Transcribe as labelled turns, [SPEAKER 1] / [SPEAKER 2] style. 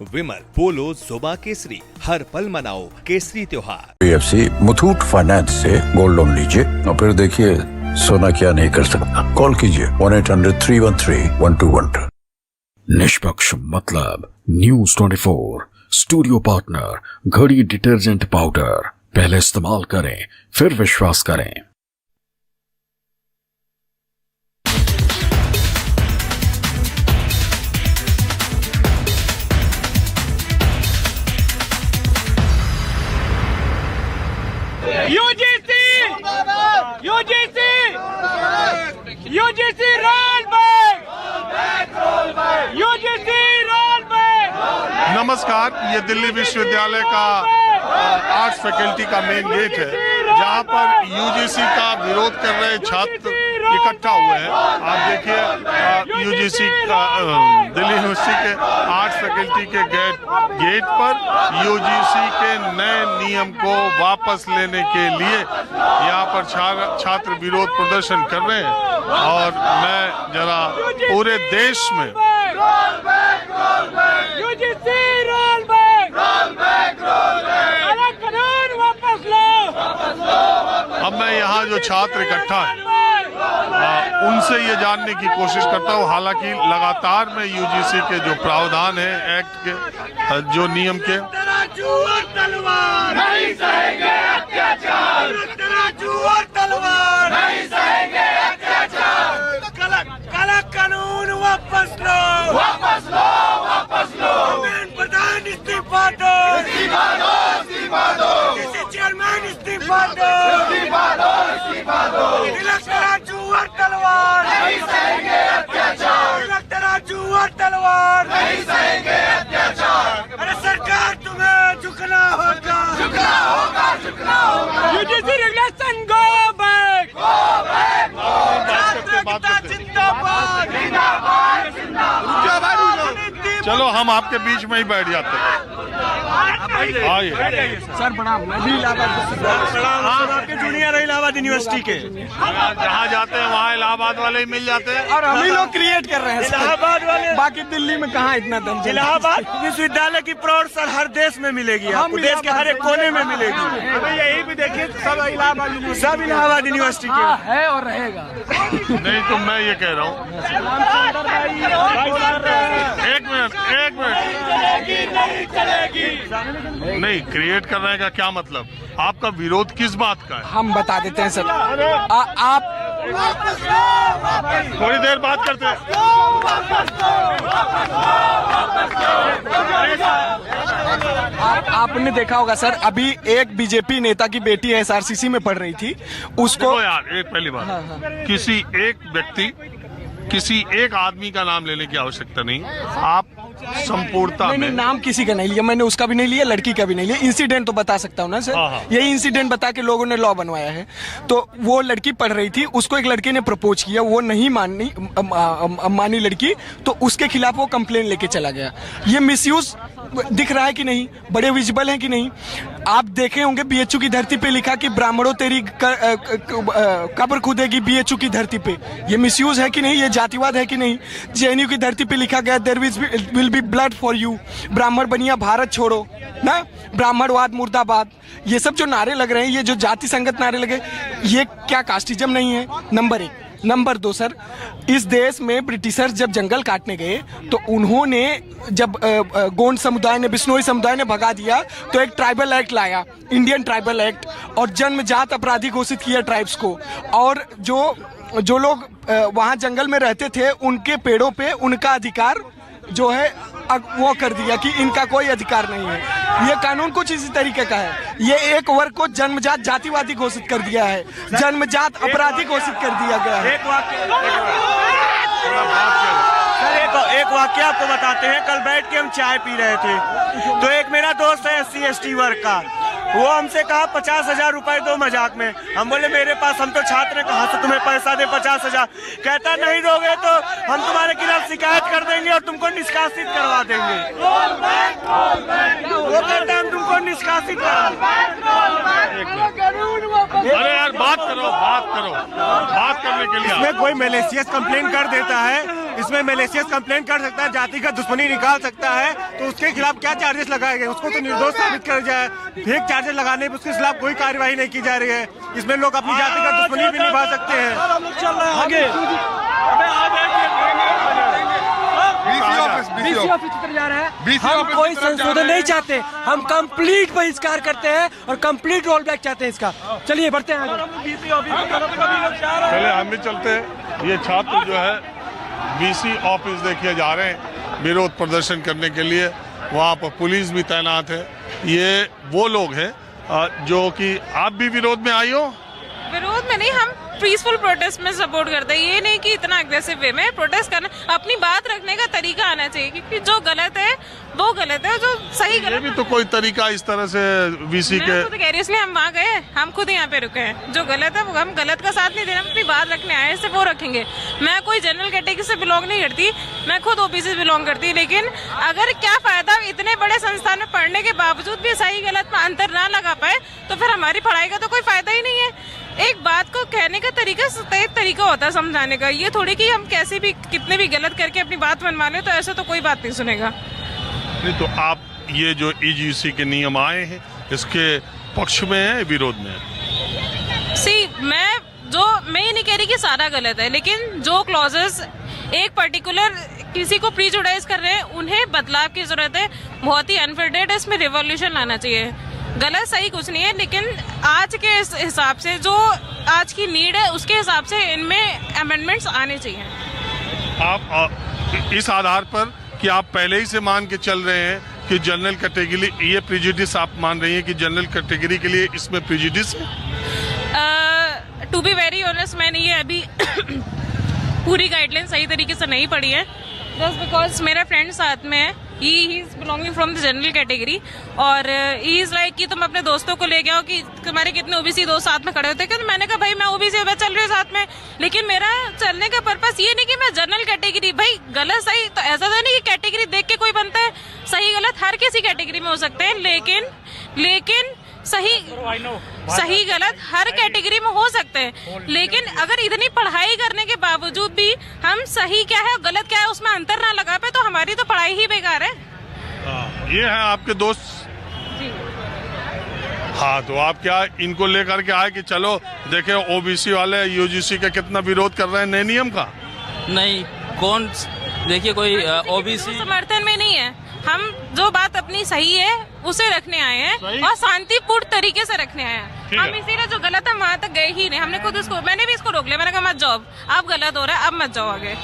[SPEAKER 1] विमल, पोलो, जोमा केसरी, हर पल मनाओ केसरी त्योहार।
[SPEAKER 2] PFC मुथूट फाइनेंस से गोल्ड लोन लीजिए और फिर देखिए सोना क्या नहीं कर सकता। कॉल कीजिए 1-800-313-1212।
[SPEAKER 3] निष्पक्ष मतलब न्यूज 24। स्टूडियो पार्टनर घड़ी डिटर्जेंट पाउडर। पहले इस्तेमाल करें फिर विश्वास करें।
[SPEAKER 4] UGC roll back, UGC roll back.
[SPEAKER 5] नमस्कार, ये दिल्ली विश्वविद्यालय का आर्ट्स फैकल्टी का मेन गेट है, जहां पर यूजीसी का विरोध कर रहे छात्र इकट्ठा हुए हैं। आप देखिए यूजीसी का दिल्ली यूनिवर्सिटी के आर्ट्स फैकल्टी के गेट पर यूजीसी के नए नियम को वापस लेने के लिए यहाँ पर छात्र विरोध प्रदर्शन कर रहे हैं। और मैं जरा पूरे देश में
[SPEAKER 4] यूजीसी रोल बैक, कानून वापस लो।
[SPEAKER 5] अब मैं यहाँ जो छात्र इकट्ठा है उनसे ये जानने की कोशिश करता हूँ। हालांकि लगातार मैं यूजीसी के जो प्रावधान है एक्ट के जो नियम के
[SPEAKER 4] तराजू और तलवार नहीं सहेंगे अत्याचार, तराजू और तलवार नहीं सहेंगे अत्याचार। काला कानून वापस लो, वापस लो, वापस लो। प्रधान इस्तीफा दो, इस्तीफा दो, इस्तीफा दो। चेयरमैन इस्तीफा दो, इस्तीफा दो, इस्तीफा दो। तराजू और तलवार नहीं सहेंगे अत्याचार, तराजू और तलवार नहीं सहेंगे अत्याचार। अरे सरकार तुम्हें झुकना होगा, झुकना होगा, झुकना होगा। UGC regulation go back, go back, go back. जिंदाबाद, जिंदाबाद, जिंदाबाद।
[SPEAKER 5] चलो हम आपके बीच में ही बैठ जाते हैं। आइए
[SPEAKER 6] सर प्रणाम। मैं भी इलाहाबाद आपके जूनियर है इलाहाबाद यूनिवर्सिटी के।
[SPEAKER 5] जहाँ जाते हैं वहाँ इलाहाबाद वाले ही मिल जाते हैं
[SPEAKER 6] और हम ही लोग क्रिएट कर रहे हैं इलाहाबाद वाले। बाकी दिल्ली में कहाँ इतना दम। इलाहाबाद विश्वविद्यालय की प्रौढ़ सर हर देश में मिलेगी, आपको देश के हर एक कोने में मिलेगी। अभी यही भी देखिए सब इलाहाबाद यूनिवर्सिटी के है और रहेगा।
[SPEAKER 5] नहीं तो मैं ये कह रहा हूँ, एक मिनट नहीं, क्रिएट करने का क्या मतलब? आपका विरोध किस बात का है?
[SPEAKER 6] हम बता देते हैं सर। आप
[SPEAKER 5] थोड़ी देर बात करते हैं।
[SPEAKER 6] आपने देखा होगा सर, अभी एक बीजेपी नेता की बेटी SRCC में पढ़ रही थी, उसको
[SPEAKER 5] यार एक पहली बात, किसी एक व्यक्ति किसी एक आदमी का नाम लेने की आवश्यकता नहीं। आप संपूर्णता में
[SPEAKER 6] नाम किसी का नहीं लिया, मैंने उसका भी नहीं लिया, लड़की का भी नहीं लिया। इंसिडेंट तो बता सकता हूँ ना सर। यही इंसिडेंट बता के लोगों ने लॉ बनवाया है। तो वो लड़की पढ़ रही थी, उसको एक लड़के ने प्रपोज किया, वो नहीं मानी लड़की, तो उसके खिलाफ वो कंप्लेन लेके चला गया। ये मिसयूज दिख रहा है कि नहीं? बड़े विजिबल है कि नहीं? आप देखे होंगे BHU की धरती पे लिखा कि ब्राह्मणों तेरी कब्र खुदेगी BHU की धरती पे। ये मिसयूज है कि नहीं? ये जातिवाद है कि नहीं? JNU की धरती पे लिखा गया there will be blood for you, ब्राह्मण बनिया भारत छोड़ो ना, ब्राह्मणवाद मुर्दाबाद। ये सब जो नारे लग रहे हैं, ये जो जाति संगत नारे लगे, ये क्या कास्टिज्म नहीं है? नंबर 1। नंबर 2 सर, इस देश में ब्रिटिशर्स जब जंगल काटने गए तो उन्होंने जब गोंड समुदाय ने, बिश्नोई समुदाय ने भगा दिया, तो एक ट्राइबल एक्ट लाया, इंडियन ट्राइबल एक्ट, और जन्मजात अपराधी घोषित किया ट्राइब्स को। और जो लोग वहाँ जंगल में रहते थे, उनके पेड़ों पे उनका अधिकार जो है वो कर दिया कि इनका कोई अधिकार नहीं है। ये कानून कुछ इसी तरीके का है। ये एक वर्ग को जन्मजात जातिवादी घोषित कर दिया है, जन्मजात अपराधी घोषित कर दिया गया है। एक वाक्य आपको बताते हैं। कल बैठ के हम चाय पी रहे थे, तो एक मेरा दोस्त है SC/ST वर्ग का, वो हमसे कहा 50,000 रुपए दो मजाक में। हम बोले मेरे पास, हम तो छात्र, कहाँ से तुम्हें पैसा दे 50,000? कहता नहीं दोगे तो हम तुम्हारे खिलाफ शिकायत कर देंगे और तुमको निष्कासित करवा देंगे। वो कहता हम तुमको निष्कासित करा।
[SPEAKER 5] अरे यार बात करो, बात करने के लिए
[SPEAKER 6] इसमें कोई मैलिशियस कंप्लेन कर देता है
[SPEAKER 7] इसमें मैलिशियस कंप्लेंट कर सकता है, जातिगत दुश्मनी निकाल सकता है, तो उसके खिलाफ क्या चार्जेस लगाए गए? उसको तो निर्दोष साबित कर जाए। फेक चार्जेस लगाने पर उसके खिलाफ कोई कार्यवाही नहीं की जा रही है। इसमें लोग अपनी जातिगत दुश्मनी भी निभा सकते हैं।
[SPEAKER 4] आगे
[SPEAKER 8] बीसी ऑफिस की तरफ जा रहा है। हम कोई संशोधन नहीं चाहते, हम कंप्लीट बहिष्कार करते हैं और कंप्लीट रोल बैक चाहते हैं इसका। चलिए बढ़ते हैं आगे।
[SPEAKER 5] पहले हम भी चलते हैं। ये छात्र जो है बीसी ऑफिस देखिए जा रहे हैं विरोध प्रदर्शन करने के लिए। वहाँ पर पुलिस भी तैनात है। ये वो लोग हैं जो कि आप भी विरोध में आई हो?
[SPEAKER 9] विरोध में नहीं, हम पीसफुल प्रोटेस्ट में सपोर्ट करते हैं। ये नहीं कि इतना एग्रेसिव वे में प्रोटेस्ट करना, अपनी बात रखने का तरीका आना चाहिए, क्योंकि जो गलत है वो गलत है, जो सही गलत।
[SPEAKER 5] ये भी तो कोई तरीका इस तरह से वीसी के।
[SPEAKER 9] मैं खुद कह रही, इसलिए हम वहाँ गए, हम खुद यहाँ पे रुके हैं। जो गलत है वो हम गलत का साथ नहीं देना, हम अपनी बात रखने आए, सिर्फ वो रखेंगे। मैं कोई जनरल कैटेगरी से बिलोंग नहीं करती, मैं खुद ओबीसी से बिलोंग करती, लेकिन अगर क्या फायदा इतने बड़े संस्थान में पढ़ने के बावजूद भी सही गलत में अंतर ना लगा पाए, तो फिर हमारी पढ़ाई का तो कोई फायदा ही नहीं है। एक बात को कहने का तरीका तय तरीका होता है समझाने का। ये थोड़ी कि हम कैसे भी कितने भी गलत करके अपनी बात मनवा ले, तो ऐसा तो कोई बात नहीं सुनेगा।
[SPEAKER 5] नहीं तो आप ये जो ईजीसी के नियम आए हैं इसके पक्ष में है, विरोध में है?
[SPEAKER 9] मैं ये नहीं कह रही कि सारा गलत है, लेकिन जो क्लॉजेस एक पर्टिकुलर किसी को प्रीजुडाइज कर रहे हैं, उन्हें बदलाव की जरूरत है। बहुत ही अनफिटेड है, इसमें रिवॉल्यूशन लाना चाहिए। गलत सही कुछ नहीं है, लेकिन आज के हिसाब से जो आज की नीड है उसके हिसाब से इनमें अमेंडमेंट्स आने चाहिए।
[SPEAKER 5] आप इस आधार पर कि आप पहले ही से मान के चल रहे हैं कि जनरल कैटेगरी, ये प्रेजुडिस आप मान रही हैं कि जनरल कैटेगरी के लिए इसमें प्रेजुडिस है?
[SPEAKER 9] टू बी वेरी ऑनेस्ट, मैंने ये अभी पूरी गाइडलाइन सही तरीके से नहीं पढ़ी है, जस्ट बिकॉज मेरा फ्रेंड साथ में है, he is belonging from the general category, और ही इज लाइक कि तुम अपने दोस्तों को ले गए कि तुम्हारे कितने ओबीसी दोस्त साथ में खड़े होते हैं। मैंने कहा भाई मैं ओबीसी चल रही हूँ साथ में, लेकिन मेरा चलने का पर्पस ये नहीं कि मैं जनरल कैटेगरी, भाई गलत सही तो ऐसा तो नहीं कि कैटेगरी देख के कोई बनता है। सही गलत हर किसी कैटेगरी में हो सकते हैं, लेकिन सही गलत हर कैटेगरी में हो सकते हैं। लेकिन अगर इतनी पढ़ाई करने के बावजूद भी हम सही क्या है गलत क्या है उसमें अंतर ना लगा पाए, तो हमारी तो पढ़ाई ही बेकार है।
[SPEAKER 5] ये है आपके दोस्त जी। हाँ, तो आप क्या इनको लेकर के आए कि चलो देखे ओबीसी वाले यूजीसी का कितना विरोध कर रहे हैं नए नियम का?
[SPEAKER 10] नहीं, कौन देखिए कोई ओबीसी
[SPEAKER 9] समर्थन में नहीं है। हम जो बात अपनी सही है उसे रखने आए हैं और शांतिपूर्ण तरीके से रखने आए हैं। हम इसीलिए जो गलत है वहाँ तक गए ही नहीं। हमने खुद मैंने भी इसको रोक लिया, मैंने कहा मत जाओ, आप गलत हो रहा है, अब मत जाओ आगे।